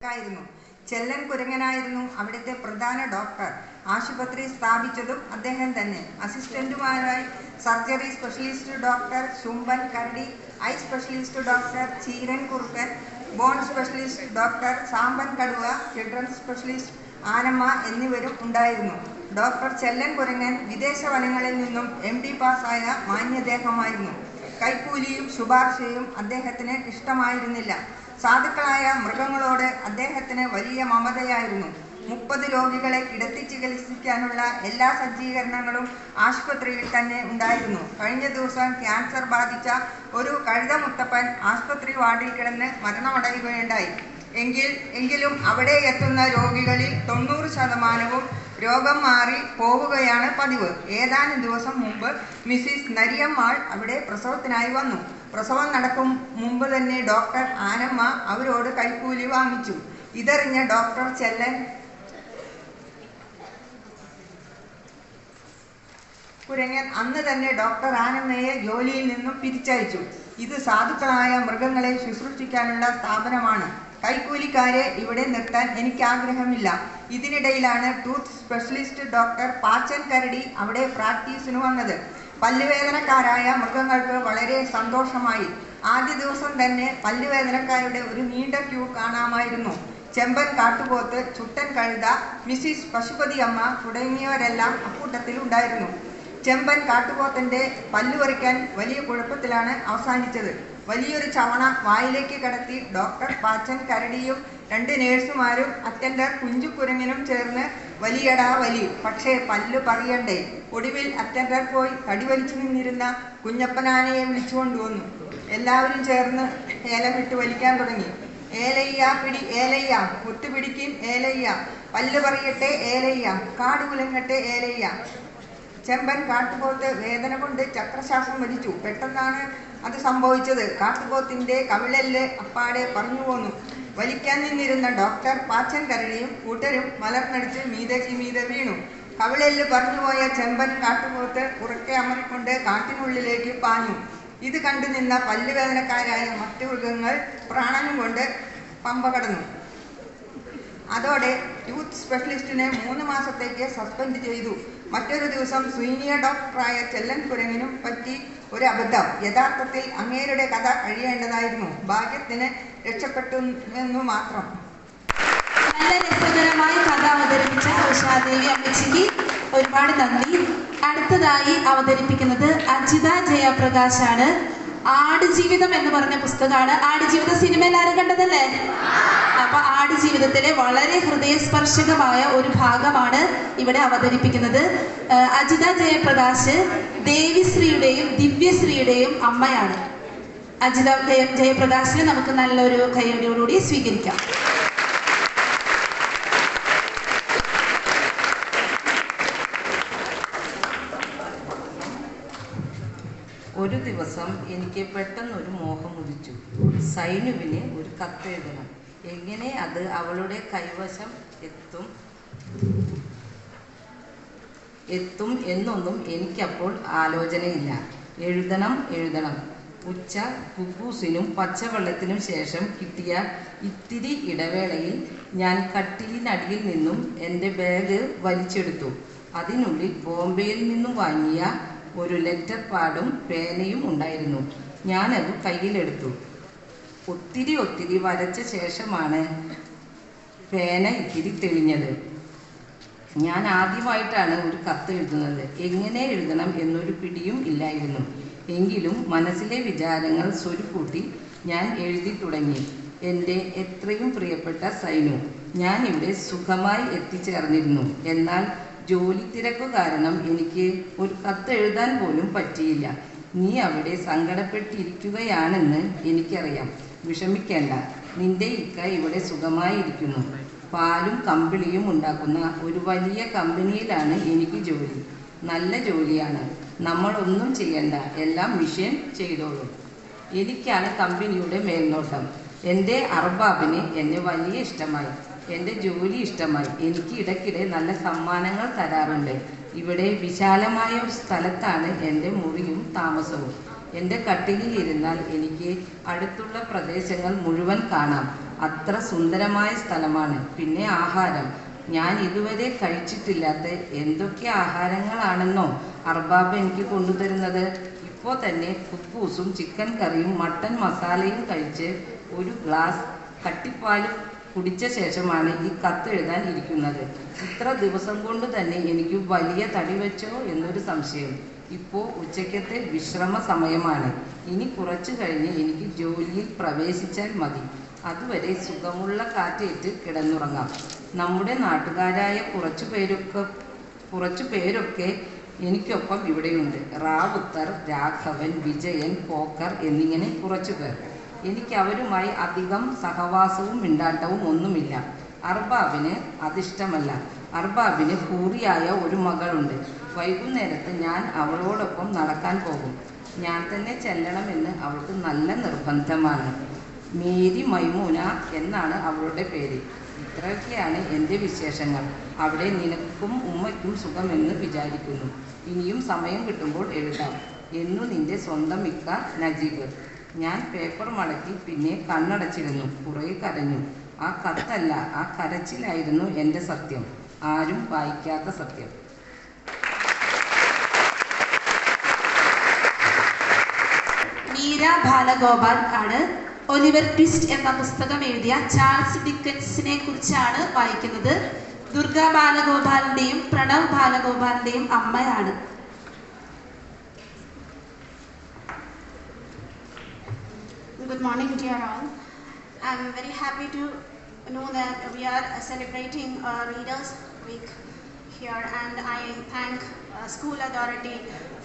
ായിരുന്നു. ചെല്ലൻ കുരങ്ങനായിരുന്നു അവിടുത്തെ പ്രധാന ഡോക്ടർ. ആശുപത്രി സ്ഥാപിച്ചതും അദ്ദേഹം തന്നെ. അസിസ്റ്റന്റുമാരായി സർജറി സ്പെഷ്യലിസ്റ്റ് ഡോക്ടർ ശുംഭൻ കരടി, ഐ സ്പെഷ്യലിസ്റ്റ് ഡോക്ടർ ചീരൻ കുറുക്കൻ, ബോൺ സ്പെഷ്യലിസ്റ്റ് ഡോക്ടർ സാമ്പൻ കടുവ, ചിൽഡ്രൻസ് സ്പെഷ്യലിസ്റ്റ് ആനമ്മ എന്നിവരും ഉണ്ടായിരുന്നു. ഡോക്ടർ ചെല്ലൻ കുരങ്ങൻ വിദേശ വനങ്ങളിൽ നിന്നും MD പാസ്സായ മാന്യദേഹമായിരുന്നു. കൈക്കൂലിയും ശുപാർശയും അദ്ദേഹത്തിന് ഇഷ്ടമായിരുന്നില്ല. സാധുക്കളായ മൃഗങ്ങളോട് അദ്ദേഹത്തിന് വലിയ മമതയായിരുന്നു. 30 രോഗികളെ കിടത്തി ചികിത്സിക്കാനുള്ള എല്ലാ സജ്ജീകരണങ്ങളും ആശുപത്രിയിൽ തന്നെ ഉണ്ടായിരുന്നു. കഴിഞ്ഞ ദിവസം ക്യാൻസർ ബാധിച്ച ഒരു കഴുതമുത്തപ്പൻ ആശുപത്രി വാർഡിൽ കിടന്ന് മരണമടയുകയുണ്ടായി. എങ്കിലും അവിടെ എത്തുന്ന രോഗികളിൽ 90% രോഗം മാറി പോവുകയാണ് പതിവ്. ഏതാനും ദിവസം മുമ്പ് മിസ്സിസ് നരിയമ്മാൾ അവിടെ പ്രസവത്തിനായി വന്നു. പ്രസവം നടക്കും മുമ്പ് തന്നെ ഡോക്ടർ ആനമ്മ അവരോട് കൈക്കൂലി വാങ്ങിച്ചു. ഇതറിഞ്ഞ ഡോക്ടർ ചെല്ലൻ കുരങ്ങൻ അന്ന് തന്നെ ഡോക്ടർ ആനമ്മയെ ജോലിയിൽ നിന്നും പിരിച്ചയച്ചു. ഇത് സാധുക്കളായ മൃഗങ്ങളെ ശുശ്രൂഷിക്കാനുള്ള സ്ഥാപനമാണ്. കൈക്കൂലിക്കാരെ ഇവിടെ നിർത്താൻ എനിക്ക് ആഗ്രഹമില്ല. ഇതിനിടയിലാണ് ടൂത്ത് സ്പെഷ്യലിസ്റ്റ് ഡോക്ടർ പാച്ചൻ കരടി അവിടെ പ്രാക്ടീസിന് വന്നത്. പല്ലുവേദനക്കാരായ മൃഗങ്ങൾക്ക് വളരെ സന്തോഷമായി. ആദ്യ ദിവസം തന്നെ പല്ലുവേദനക്കാരുടെ ഒരു നീണ്ട ക്യൂ കാണാമായിരുന്നു. ചെമ്പൻ കാട്ടുപോത്ത്, ചുട്ടൻ കഴുത, മിസ്സിസ് പശുപതി അമ്മ തുടങ്ങിയവരെല്ലാം അക്കൂട്ടത്തിൽ ഉണ്ടായിരുന്നു. ചെമ്പൻ കാട്ടുപോത്തൻ്റെ പല്ലുപറിക്കാൻ വലിയ കുഴപ്പത്തിലാണ് അവസാനിച്ചത്. വലിയൊരു ചവണ വായിലേക്ക് കടത്തി ഡോക്ടർ പാച്ചൻ കരടിയും 2 നേഴ്സുമാരും അറ്റൻഡർ കുഞ്ചുകുരങ്ങനും ചേർന്ന് വലിയടാ വലി. പക്ഷേ പല്ല് പറയണ്ടേ. ഒടുവിൽ അറ്റൻഡർ പോയി കടിവലിച്ചു നിന്നിരുന്ന കുഞ്ഞപ്പനാനയെ വിളിച്ചുകൊണ്ടുവന്നു. എല്ലാവരും ചേർന്ന് ഏലമിട്ട് വലിക്കാൻ തുടങ്ങി. ഏലയ്യ പിടി ഏലയ്യ, ഒത്തുപിടിക്കും ഏലയ്യ, പല്ല് പറയട്ടെ ഏലയ്യ, കാട് കുലങ്ങട്ടെ ഏലയ്യ. ചെമ്പൻ കാട്ടുപോത്ത് വേദന കൊണ്ട് ചക്രശ്വാസം വലിച്ചു. പെട്ടെന്നാണ് അത് സംഭവിച്ചത്. കാട്ടുപോത്തിൻ്റെ കവിളല് അപ്പാടെ പറഞ്ഞു പോന്നു. വലിക്കാൻ നിന്നിരുന്ന ഡോക്ടർ പാച്ചൻ കരടിയും കൂട്ടരും മലർന്നടിച്ച് മീതയ്ക്ക് മീതെ വീണു. കവിളല് പറഞ്ഞുപോയ ചെമ്പൻ കാട്ടുപോത്ത് ഉറക്കെ അമറിക്കൊണ്ട് കാട്ടിനുള്ളിലേക്ക് പാഞ്ഞു. ഇത് കണ്ടു നിന്ന പല്ലുവേദനക്കാരായ മറ്റു മൃഗങ്ങൾ പ്രാണനും കൊണ്ട് പമ്പ കടന്നു. അതോടെ ടൂത്ത് സ്പെഷ്യലിസ്റ്റിനെ 3 മാസത്തേക്ക് സസ്പെൻഡ് ചെയ്തു. മറ്റൊരു ദിവസം സീനിയർ ഡോക്ടറായ ചെല്ലൻ കുരങ്ങിനും പറ്റി ഒരു അബദ്ധം. യഥാർത്ഥത്തിൽ അങ്ങേരുടെ കഥ കഴിയേണ്ടതായിരുന്നു. ഭാഗ്യത്തിന് രക്ഷപ്പെട്ടുവെന്നു മാത്രം. നല്ല രസകരമായി കഥ അവതരിപ്പിച്ച ഉഷാദേവി അമ്മച്ചിക്ക് ഒരുപാട് നന്ദി. അടുത്തതായി അവതരിപ്പിക്കുന്നത് അജിത ജയപ്രകാശാണ്. ആടുജീവിതം എന്ന് പറഞ്ഞ പുസ്തകമാണ്. ആടുജീവിത സിനിമ എല്ലാവരും കണ്ടതല്ലേ? അപ്പൊ ആടുജീവിതത്തിലെ വളരെ ഹൃദയസ്പർശകമായ ഒരു ഭാഗമാണ് ഇവിടെ അവതരിപ്പിക്കുന്നത്. അജിത ജയപ്രകാശ് ദേവിശ്രീയുടെയും ദിവ്യശ്രീയുടെയും അമ്മയാണ്. അജിത ജയപ്രകാശിനെ നമുക്ക് നല്ലൊരു കൈയടിയോടുകൂടി സ്വീകരിക്കാം. ഒരു ദിവസം എനിക്ക് പെട്ടെന്നൊരു മോഹം ഉദിച്ചു. സൈനുവിന് ഒരു കത്തെഴുതണം. എങ്ങനെ അത് അവളുടെ കൈവശം എത്തും എന്നൊന്നും എനിക്കപ്പോൾ ആലോചനയില്ല. എഴുതണം. ഉച്ച കുബൂസിനും പച്ചവെള്ളത്തിനും ശേഷം കിട്ടിയ ഇത്തിരി ഇടവേളയിൽ ഞാൻ കട്ടിലിനടിയിൽ നിന്നും എൻ്റെ ബാഗ് വലിച്ചെടുത്തു. അതിനുള്ളിൽ ബോംബെയിൽ നിന്നും വാങ്ങിയ ഒരു ലെറ്റർ പാഡും പേനയും ഉണ്ടായിരുന്നു. ഞാനത് കയ്യിലെടുത്തു. ഒത്തിരി വരച്ച ശേഷമാണ് പേന ഇത്തിരി തെളിഞ്ഞത്. ഞാൻ ആദ്യമായിട്ടാണ് ഒരു കത്ത് എഴുതുന്നത്. എങ്ങനെ എഴുതണം എന്നൊരു പിടിയും ഇല്ലായിരുന്നു. എങ്കിലും മനസ്സിലെ വിചാരങ്ങൾ സ്വരുക്കൂട്ടി ഞാൻ എഴുതി തുടങ്ങി. എൻ്റെ എത്രയും പ്രിയപ്പെട്ട സൈനു, ഞാൻ ഇവിടെ സുഖമായി എത്തിച്ചേർന്നിരുന്നു. എന്നാൽ ജോലി തിരക്കു കാരണം എനിക്ക് ഒരു കത്ത് എഴുതാൻ പോലും പറ്റിയില്ല. നീ അവിടെ സങ്കടപ്പെട്ടിരിക്കുകയാണെന്ന് എനിക്കറിയാം. വിഷമിക്കേണ്ട. നിന്റെ ഇക്ക ഇവിടെ സുഖമായി ഇരിക്കുന്നു. പാലും കമ്പിളിയും ഉണ്ടാക്കുന്ന ഒരു വലിയ കമ്പനിയിലാണ് എനിക്ക് ജോലി. നല്ല ജോലിയാണ്. നമ്മളൊന്നും ചെയ്യണ്ട, എല്ലാം മിഷൻ ചെയ്തോളും. എനിക്കാണ് കമ്പനിയുടെ മേൽനോട്ടം. എൻ്റെ അർബാബിന് എന്നെ വലിയ ഇഷ്ടമായി. എൻ്റെ ജോലി ഇഷ്ടമായി. എനിക്ക് ഇടയ്ക്കിടെ നല്ല സമ്മാനങ്ങൾ തരാറുണ്ട്. ഇവിടെ വിശാലമായ ഒരു സ്ഥലത്താണ് എൻ്റെ മുറിയും താമസവും. എൻ്റെ കട്ടിലിൽ ഇരുന്നാൽ എനിക്ക് അടുത്തുള്ള പ്രദേശങ്ങൾ മുഴുവൻ കാണാം. അത്ര സുന്ദരമായ സ്ഥലമാണ്. പിന്നെ ആഹാരം, ഞാൻ ഇതുവരെ കഴിച്ചിട്ടില്ലാത്ത എന്തൊക്കെ ആഹാരങ്ങളാണെന്നോ അർബാബ് എനിക്ക് കൊണ്ടുതരുന്നത്. ഇപ്പോൾ തന്നെ കുക്കൂസും ചിക്കൻ കറിയും മട്ടൻ മസാലയും കഴിച്ച് ഒരു ഗ്ലാസ് കട്ടിപ്പാലും കുടിച്ച ശേഷമാണ് ഈ കത്ത് എഴുതാൻ ഇരിക്കുന്നത്. ഇത്ര ദിവസം കൊണ്ട് തന്നെ എനിക്ക് വലിയ തടി വെച്ചോ എന്നൊരു സംശയം. ഇപ്പോൾ ഉച്ചയ്ക്കത്തെ വിശ്രമ സമയമാണ്. ഇനി കുറച്ചു കഴിഞ്ഞ് എനിക്ക് ജോലിയിൽ പ്രവേശിച്ചാൽ മതി. അതുവരെ സുഖമുള്ള കാറ്റേറ്റ് കിടന്നുറങ്ങാം. നമ്മുടെ നാട്ടുകാരായ കുറച്ചു പേരൊക്കെ എനിക്കൊപ്പം ഇവിടെയുണ്ട്. റാവുത്തർ, രാഘവൻ, വിജയൻ, പോക്കർ എന്നിങ്ങനെ കുറച്ചു പേർ. എനിക്ക് അവരുമായി അധികം സഹവാസവും മിണ്ടാട്ടവും ഒന്നുമില്ല. അർബാബിന് അതിഷ്ടമല്ല. അർബാബിന് ഹൂറിയായ ഒരു മകളുണ്ട്. വൈകുന്നേരത്ത് ഞാൻ അവളോടൊപ്പം നടക്കാൻ പോകും. ഞാൻ തന്നെ ചെല്ലണമെന്ന് അവൾക്ക് നല്ല നിർബന്ധമാണ്. മേരി മൈമൂന എന്നാണ് അവളുടെ പേര്. ഇത്രയൊക്കെയാണ് എൻ്റെ വിശേഷങ്ങൾ. അവിടെ നിനക്കും ഉമ്മയ്ക്കും സുഖമെന്ന് വിചാരിക്കുന്നു. ഇനിയും സമയം കിട്ടുമ്പോൾ എഴുതാം. എന്നു നിൻ്റെ സ്വന്തം ഇക്ക നജീബ്. ഞാൻ പേപ്പർ മടക്കി പിന്നെ കണ്ണടച്ചിരുന്നു. കുറേ കരഞ്ഞു. ആ കത്തല്ല, ആ കരച്ചിലായിരുന്നു എൻ്റെ സത്യം. ആരും വായിക്കാത്ത സത്യം. മീര ബാലഗോപാൽ ആണ് ഒലിവർ ട്വിസ്റ്റ് എന്ന പുസ്തകം എഴുതിയ ചാൾസ് ഡിക്കൻസിനെ കുറിച്ചാണ് വായിക്കുന്നത്. ദുർഗ ബാലഗോപാലിന്റെയും പ്രണവ് ബാലഗോപാലിന്റെയും അമ്മയാണ്. Good morning, dear all. I'm very happy to know that we are celebrating Readers Week here, and I thank School Authority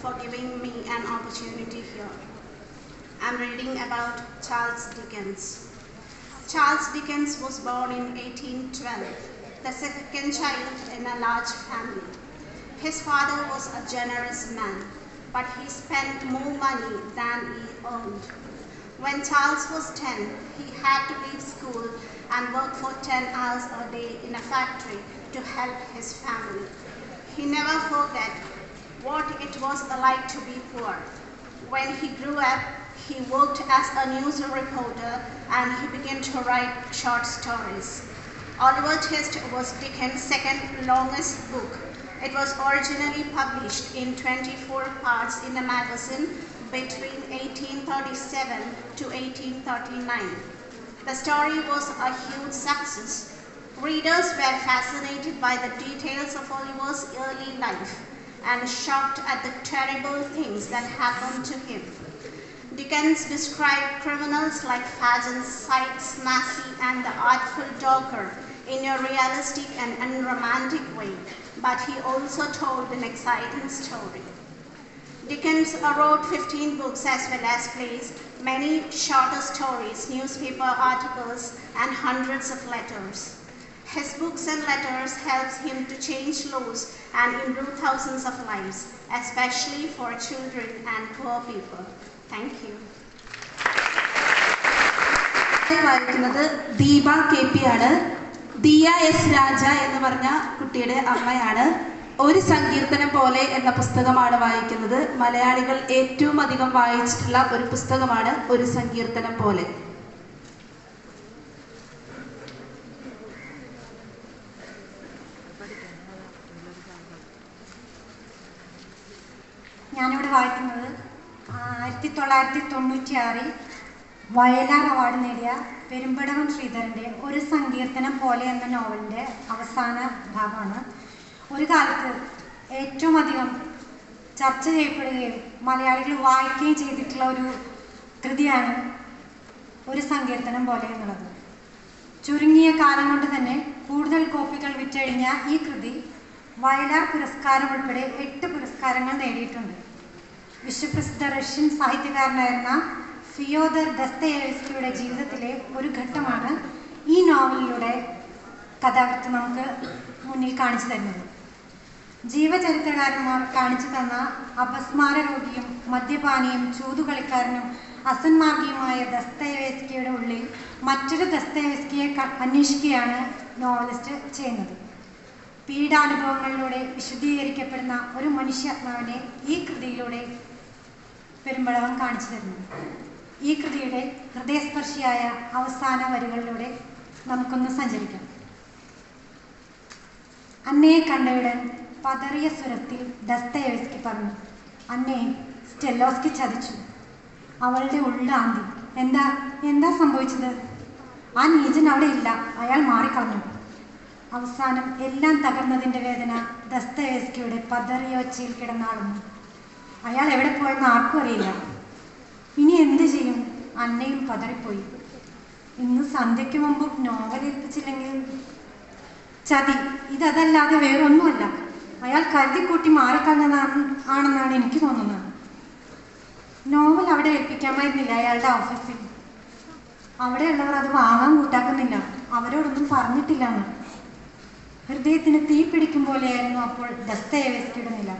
for giving me an opportunity here. I'm reading about Charles Dickens. Charles Dickens was born in 1812, the second child in a large family. His father was a generous man, but he spent more money than he earned. When Charles was 10, he had to leave school and work for 10 hours a day in a factory to help his family. He never forgot what it was like to be poor. When he grew up, he worked as a news reporter and he began to write short stories. Oliver Twist was Dickens' second longest book. It was originally published in 24 parts in a magazine between 1837 to 1839. The story was a huge success. Readers were fascinated by the details of Oliver's early life and shocked at the terrible things that happened to him. Dickens described criminals like Fagin, Sykes, Massey, and the artful Docker in a realistic and unromantic way, but he also told an exciting story. Dickens wrote 15 books as well as plays, many shorter stories, newspaper articles, and hundreds of letters. His books and letters helped him to change laws and improve thousands of lives, especially for children and poor people. Thank you. വായിക്കുന്നത് Deepa KP ആണ്. Diya S രാജ എന്ന് പറഞ്ഞ കുട്ടിയുടെ അമ്മയാണ്. ഒരു സങ്കീർത്തനം പോലെ എന്ന പുസ്തകമാണ് വായിക്കുന്നത്. മലയാളികൾ ഏറ്റവും അധികം വായിച്ചിട്ടുള്ള ഒരു പുസ്തകമാണ് ഒരു സങ്കീർത്തനം പോലെ. ഞാനിവിടെ വായിക്കുന്നത് 1996 വയലാർ അവാർഡ് നേടിയ പെരുമ്പടവം ശ്രീധരൻ്റെ ഒരു സങ്കീർത്തനം പോലെ എന്ന നോവലിൻ്റെ അവസാന ഭാഗമാണ്. ഒരു കാലത്ത് ഏറ്റവും അധികം ചർച്ച ചെയ്യപ്പെടുകയും മലയാളികൾ വായിക്കുകയും ചെയ്തിട്ടുള്ള ഒരു കൃതിയാണ് ഒരു സങ്കീർത്തനം പോലെ എന്നുള്ളത്. ചുരുങ്ങിയ കാലം കൊണ്ട് തന്നെ കൂടുതൽ കോപ്പികൾ വിറ്റഴിഞ്ഞ ഈ കൃതി വയലാർ പുരസ്കാരം ഉൾപ്പെടെ 8 പുരസ്കാരങ്ങൾ നേടിയിട്ടുണ്ട്. വിശ്വപ്രസിദ്ധ റഷ്യൻ സാഹിത്യകാരനായിരുന്ന ഫിയോദർ ദസ്തയേവ്സ്കിയുടെ ജീവിതത്തിലെ ഒരു ഘട്ടമാണ് ഈ നോവലിലൂടെ കഥാകൃത്ത് നമുക്ക് മുന്നിൽ കാണിച്ചു തരുന്നത്. ജീവചരിത്രകാരന്മാർ കാണിച്ചു തന്ന അപസ്മാര രോഗിയും മദ്യപാനിയും ചൂതുകളിക്കാരനും അസന്മാർഗിയുമായ ദസ്തയേവ്സ്കിയുടെ ഉള്ളിൽ മറ്റൊരു ദസ്തയേവ്സ്കിയെ അന്വേഷിക്കുകയാണ് നോവലിസ്റ്റ് ചെയ്യുന്നത്. പീഡാനുഭവങ്ങളിലൂടെ വിശുദ്ധീകരിക്കപ്പെടുന്ന ഒരു മനുഷ്യാത്മാവിനെ ഈ കൃതിയിലൂടെ പെരുമ്പടവം കാണിച്ചു തരുന്നു. ഈ കൃതിയുടെ ഹൃദയസ്പർശിയായ അവസാന വരികളിലൂടെ നമുക്കൊന്ന് സഞ്ചരിക്കാം. അന്നയെ കണ്ടയുടൻ പതറിയ സ്വരത്തിൽ ദസ്തയേവ്സ്കി പറഞ്ഞു, അന്നേ സ്റ്റെല്ലോസ്കി ചതിച്ചു. അവളുടെ ഉള്ളാന്തി. എന്താ സംഭവിച്ചത്? ആ നീചൻ അവിടെ ഇല്ല, അയാൾ മാറിക്കളഞ്ഞു. അവസാനം എല്ലാം തകർന്നതിൻ്റെ വേദന ദസ്തയേവ്സ്കിയുടെ പതറിയ ഒച്ചയിൽ കിടന്നാളുന്നു. അയാൾ എവിടെ പോയെന്ന് ആർക്കും അറിയില്ല. ഇനി എന്ത് ചെയ്യും? അന്നയും പതറിപ്പോയി. ഇന്ന് സന്ധ്യയ്ക്ക് മുമ്പ് നോവൽ ഏൽപ്പിച്ചില്ലെങ്കിൽ ചതി. ഇതല്ലാതെ വേറൊന്നുമല്ല. അയാൾ കരുതിക്കൂട്ടി മാറിക്കളഞ്ഞതാണെന്നാണ് എനിക്ക് തോന്നുന്നത്. നോവൽ അവിടെ ഏൽപ്പിക്കാമായിരുന്നില്ല അയാളുടെ ഓഫീസിൽ. അവിടെയുള്ളവർ അത് വാങ്ങാൻ കൂട്ടാക്കുന്നില്ല. അവരോടൊന്നും പറഞ്ഞിട്ടില്ലെന്ന്. ഹൃദയത്തിന് തീ പിടിക്കും പോലെയായിരുന്നു അപ്പോൾ ദസ്തയേവ്സ്കിയുടെ നില.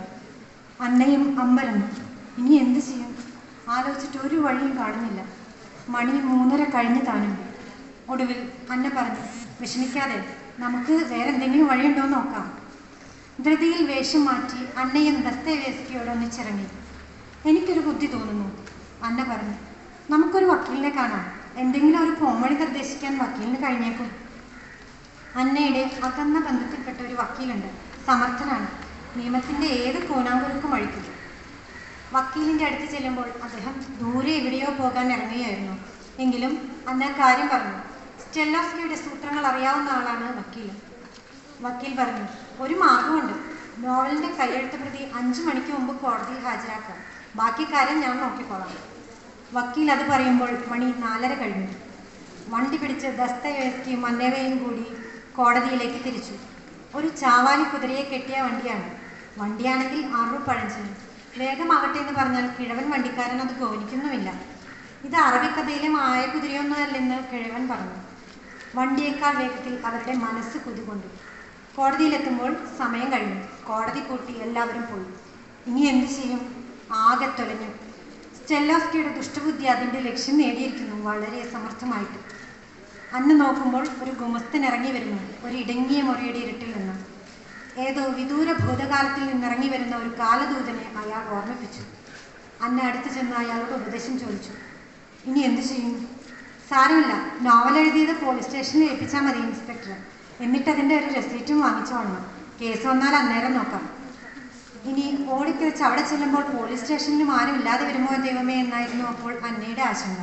അന്നയും അമ്പരന്നു. ഇനി എന്ത് ചെയ്യും? ആലോചിച്ചിട്ട് ഒരു വഴിയും കാണുന്നില്ല. മണി 3:30 കഴിഞ്ഞു താനും. ഒടുവിൽ അന്ന പറഞ്ഞു, വിഷമിക്കാതെ, നമുക്ക് വേറെ എന്തെങ്കിലും വഴിയുണ്ടോ എന്ന് നോക്കാം. ധൃതിയിൽ വേഷം മാറ്റി അന്നയും ദസ്തയേവ്സ്കിയോട് ഒന്നിച്ചിറങ്ങി. എനിക്കൊരു ബുദ്ധി തോന്നുന്നു, അന്ന പറഞ്ഞു. നമുക്കൊരു വക്കീലിനെ കാണാം. എന്തെങ്കിലും ഒരു പോംവഴി നിർദ്ദേശിക്കാൻ വക്കീലിന് കഴിഞ്ഞേക്കും. അന്നയുടെ അകന്ന ബന്ധത്തിൽപ്പെട്ട ഒരു വക്കീലുണ്ട്. സമർത്ഥനാണ്. നിയമത്തിൻ്റെ ഏത് കോനാങ്കുരുക്കും അഴിക്കും. വക്കീലിൻ്റെ അടുത്ത് ചെല്ലുമ്പോൾ അദ്ദേഹം ദൂരെ എവിടെയോ പോകാൻ ഇറങ്ങുകയായിരുന്നു. എങ്കിലും അന്ന കാര്യം പറഞ്ഞു. സ്റ്റെല്ലോസ്കിയുടെ സൂത്രങ്ങൾ അറിയാവുന്ന ആളാണ് വക്കീൽ. വക്കീൽ പറഞ്ഞു, ഒരു മാർഗമുണ്ട്. നോവലിൻ്റെ കയ്യെഴുത്ത് പ്രതി 5 മണിക്ക് മുമ്പ് കോടതിയിൽ ഹാജരാക്കാം. ബാക്കി കാര്യം ഞാൻ നോക്കിക്കോളാം. വക്കീൽ അത് പറയുമ്പോൾ മണി 4:30 കഴിഞ്ഞു. വണ്ടി പിടിച്ച് ദസ്തയേവ്സ്കിയും അന്നവയും കൂടി കോടതിയിലേക്ക് തിരിച്ചു. ഒരു ചാവാലി കുതിരയെ കെട്ടിയ വണ്ടിയാണ്. വണ്ടിയാണെങ്കിൽ 6 പഴഞ്ചന്. വേഗമാകട്ടെ എന്ന് പറഞ്ഞാൽ കിഴവൻ വണ്ടിക്കാരൻ അത് ഗൗനിക്കുന്നുമില്ല. ഇത് അറബിക്കഥയിലെ മായ കുതിരയൊന്നുമല്ലെന്ന് കിഴവൻ പറഞ്ഞു. വണ്ടിയേക്കാൾ വേഗത്തിൽ അവരുടെ മനസ്സ് കുതികൊണ്ടു. കോടതിയിലെത്തുമ്പോൾ സമയം കഴിഞ്ഞു. കോടതി പൂട്ടി എല്ലാവരും പോയി. ഇനി എന്തു ചെയ്യും? ആകെ തൊലഞ്ഞു. സ്റ്റെല്ലോസ്കിയുടെ ദുഷ്ടബുദ്ധി അതിൻ്റെ ലക്ഷ്യം നേടിയിരിക്കുന്നു, വളരെ സമർത്ഥമായിട്ട്. അന്ന് നോക്കുമ്പോൾ ഒരു ഗുമസ്തൻ ഇറങ്ങി വരുന്നു, ഒരു ഇടുങ്ങിയ മുറിയുടെ ഇരുട്ടിൽ നിന്ന്. ഏതോ വിദൂര ഭൂതകാലത്തിൽ നിന്നിറങ്ങി വരുന്ന ഒരു കാലദൂതനെ അയാൾ ഓർമ്മിപ്പിച്ചു. അന്ന അടുത്ത് ചെന്ന് അയാളോട് ഉപദേശം ചോദിച്ചു. ഇനി എന്തു ചെയ്യും? സാരമില്ല, നോവൽ എഴുതിയത് പോലീസ് സ്റ്റേഷനിൽ ഏൽപ്പിച്ചാൽ മതി ഇൻസ്പെക്ടർ. എന്നിട്ട് അതിൻ്റെ ഒരു റെസീറ്റും വാങ്ങിച്ചോളണം. കേസ് വന്നാൽ അന്നേരം നോക്കാം. ഇനി ഓടിക്കിളിച്ച് അവിടെ ചെല്ലുമ്പോൾ പോലീസ് സ്റ്റേഷനിലും ആരും ഇല്ലാതെ വരുമോ ദൈവമേ എന്നായിരുന്നു അപ്പോൾ അന്നയുടെ ആശങ്ക.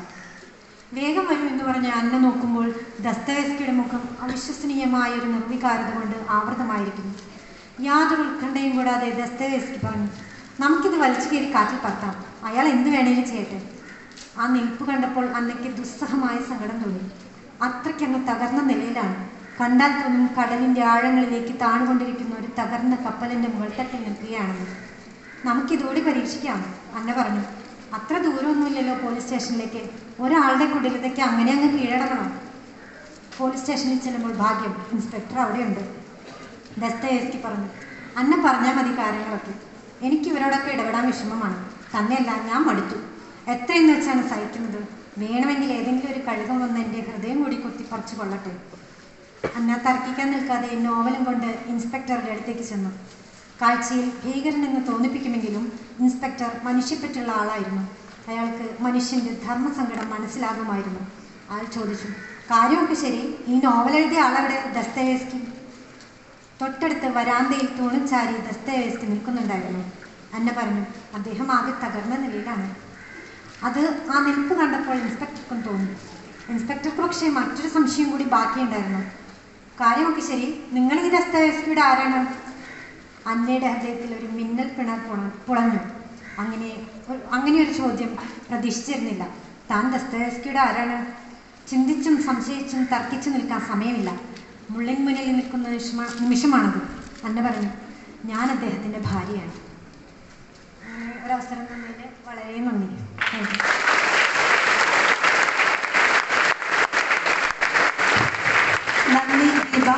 വേഗം വരൂ എന്ന് പറഞ്ഞ് അന്ന നോക്കുമ്പോൾ ദസ്തയേവ്സ്കിയുടെ മുഖം അവിശ്വസനീയമായ ഒരു നിർവികാരത കൊണ്ട് ആവൃതമായിരിക്കുന്നു. യാതൊരു ഉത്കണ്ഠയും കൂടാതെ ദസ്തയേവ്സ്കി പറഞ്ഞു, നമുക്കിത് വലിച്ചു കയറി കാറ്റിൽ പറത്താം. അയാൾ എന്ത് വേണേലും ചെയ്യട്ടെ. ആ നിൽപ്പ് കണ്ടപ്പോൾ അന്നയ്ക്ക് ദുസ്സഹമായ സങ്കടം തോന്നി. അത്രയ്ക്കങ്ങ് തകർന്ന നിലയിലാണ്. കണ്ടാൽ തോന്നും കടലിൻ്റെ ആഴങ്ങളിലേക്ക് താണുകൊണ്ടിരിക്കുന്ന ഒരു തകർന്ന കപ്പലിൻ്റെ മുകൾത്തട്ടിൽ നിൽക്കുകയാണെന്ന്. നമുക്കിതുകൂടി പരീക്ഷിക്കാം, അന്ന പറഞ്ഞു. അത്ര ദൂരമൊന്നുമില്ലല്ലോ പോലീസ് സ്റ്റേഷനിലേക്ക്. ഒരാളുടെ കുടിലതയ്ക്ക് അങ്ങനെ അങ്ങ് കീഴടങ്ങണം. പോലീസ് സ്റ്റേഷനിൽ ചെല്ലുമ്പോൾ ഭാഗ്യം, ഇൻസ്പെക്ടർ അവിടെയുണ്ട്. ദസ്തയേവ്സ്കി പറഞ്ഞു. അന്ന പറഞ്ഞാൽ മതി കാര്യങ്ങളൊക്കെ. എനിക്ക് ഇവരോടൊക്കെ ഇടപെടാൻ വിഷമമാണ്. തന്നെയല്ല, ഞാൻ മടുത്തു. എത്രയെന്ന് വെച്ചാണ് സഹിക്കുന്നത്? വേണമെങ്കിൽ ഏതെങ്കിലും ഒരു കഴുകം വന്ന് എൻ്റെ ഹൃദയം കൂടി കുത്തിപ്പറിച്ചു കൊള്ളട്ടെ. അന്ന തർക്കിക്കാൻ നിൽക്കാതെ നോവലും കൊണ്ട് ഇൻസ്പെക്ടറുടെ അടുത്തേക്ക് ചെന്നു. കാഴ്ചയിൽ ഭീകരനെന്ന് തോന്നിപ്പിക്കുമെങ്കിലും ഇൻസ്പെക്ടർ മനുഷ്യപ്പറ്റുള്ള ആളായിരുന്നു. അയാൾക്ക് മനുഷ്യൻ്റെ ധർമ്മസങ്കടം മനസ്സിലാകുമായിരുന്നു. അയാൾ ചോദിച്ചു, കാര്യമൊക്കെ ശരി, ഈ നോവൽ എഴുതിയ ആളവിടെ? ദസ്തയേവ്സ്കി. തൊട്ടടുത്ത് വരാന്തയിൽ തൂണും ചാരി ദസ്തയേവ്സ്കി നിൽക്കുന്നുണ്ടായിരുന്നു. അന്ന പറഞ്ഞു, അദ്ദേഹം ആകെ തകർന്ന നിലയിലാണ്. അത് ആ നിൽപ്പ് കണ്ടപ്പോൾ ഇൻസ്പെക്ടർക്കും തോന്നി. ഇൻസ്പെക്ടർക്ക് പക്ഷേ മറ്റൊരു സംശയം കൂടി ബാക്കിയുണ്ടായിരുന്നു. കാര്യമൊക്കെ ശരി, നിങ്ങൾ ഈ ദസ്തയേവ്സ്കിയുടെ ആരാണ്? അന്നയുടെ ഹൃദയത്തിൽ ഒരു മിന്നൽ പിണർ പുളഞ്ഞു. അങ്ങനെ ഒരു ചോദ്യം പ്രതീക്ഷിച്ചിരുന്നില്ല. താൻ ദസ്തയേവ്സ്കിയുടെ ആരാണ്? ചിന്തിച്ചും സംശയിച്ചും തർക്കിച്ചു നിൽക്കാൻ സമയമില്ല. മുള്ളിൻ മുന്നിൽ നിൽക്കുന്ന നിമിഷമാണത്. അന്ന പറഞ്ഞു, ഞാൻ അദ്ദേഹത്തിൻ്റെ ഭാര്യയാണ്. അങ്ങനെ ഒരവസരം തന്നതിന് വളരെ നന്ദി. നന്ദി ദീപ.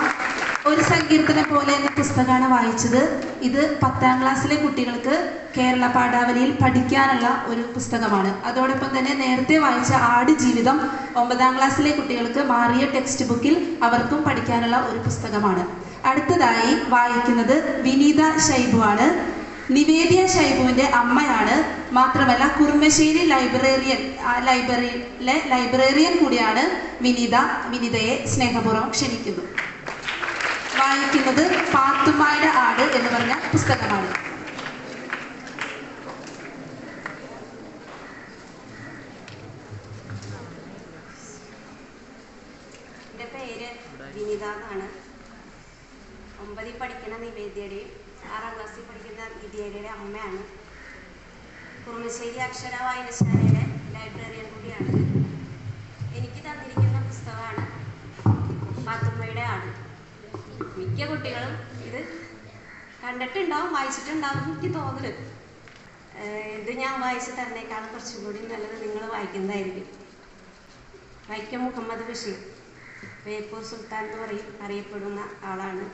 ഒരു സങ്കീർത്തനം പോലെ എന്ന പുസ്തകമാണ് വായിച്ചത്. ഇത് 10ാം ക്ലാസ്സിലെ കുട്ടികൾക്ക് കേരള പാഠാവലിയിൽ പഠിക്കാനുള്ള ഒരു പുസ്തകമാണ്. അതോടൊപ്പം തന്നെ നേരത്തെ വായിച്ച ആടുജീവിതം 9ാം ക്ലാസ്സിലെ കുട്ടികൾക്ക് മാറിയ ടെക്സ്റ്റ് ബുക്കിൽ അവർക്കും പഠിക്കാനുള്ള ഒരു പുസ്തകമാണ്. അടുത്തതായി വായിക്കുന്നത് വിനീത ഷൈബു ആണ്. നിവേദ്യ ഷൈബുവിൻ്റെ അമ്മയാണ്. മാത്രമല്ല കുറുമശ്ശേരി ലൈബ്രറിയൻ കൂടിയാണ് വിനീതയെ സ്നേഹപൂർവ്വം ക്ഷണിക്കുന്നു. വായിക്കുന്നത് പാത്തുമ്മയുടെ ആട് എന്ന് പറഞ്ഞ പുസ്തകമാണ്. എൻ്റെ പേര് വിനീത എന്നാണ്. 9ൽ പഠിക്കുന്ന നിവേദ്യയുടെയും 6ാം ക്ലാസ്സിൽ പഠിക്കുന്ന വിദ്യയുടെ അമ്മയാണ്. കുറുമശ്ശേരി അക്ഷര വായനശാലയിലെ ലൈബ്രറിയൻ കൂടിയാണ്. എനിക്ക് തന്നിരിക്കുന്ന പുസ്തകമാണ് പാത്തുമ്മയുടെ ആട്. മിക്ക കുട്ടികളും ഇത് കണ്ടിട്ടുണ്ടാവും, വായിച്ചിട്ടുണ്ടാവും എനിക്ക് തോന്നുന്നു. ഇത് ഞാൻ വായിച്ച് തന്നേക്കാളും കുറച്ചും കൂടി നല്ലത് നിങ്ങൾ വായിക്കുന്നതായിരിക്കും. വൈക്കം മുഹമ്മദ് ബഷീർ, ബേപ്പൂർ സുൽത്താൻ എന്ന് അറിയപ്പെടുന്ന ആളാണ്.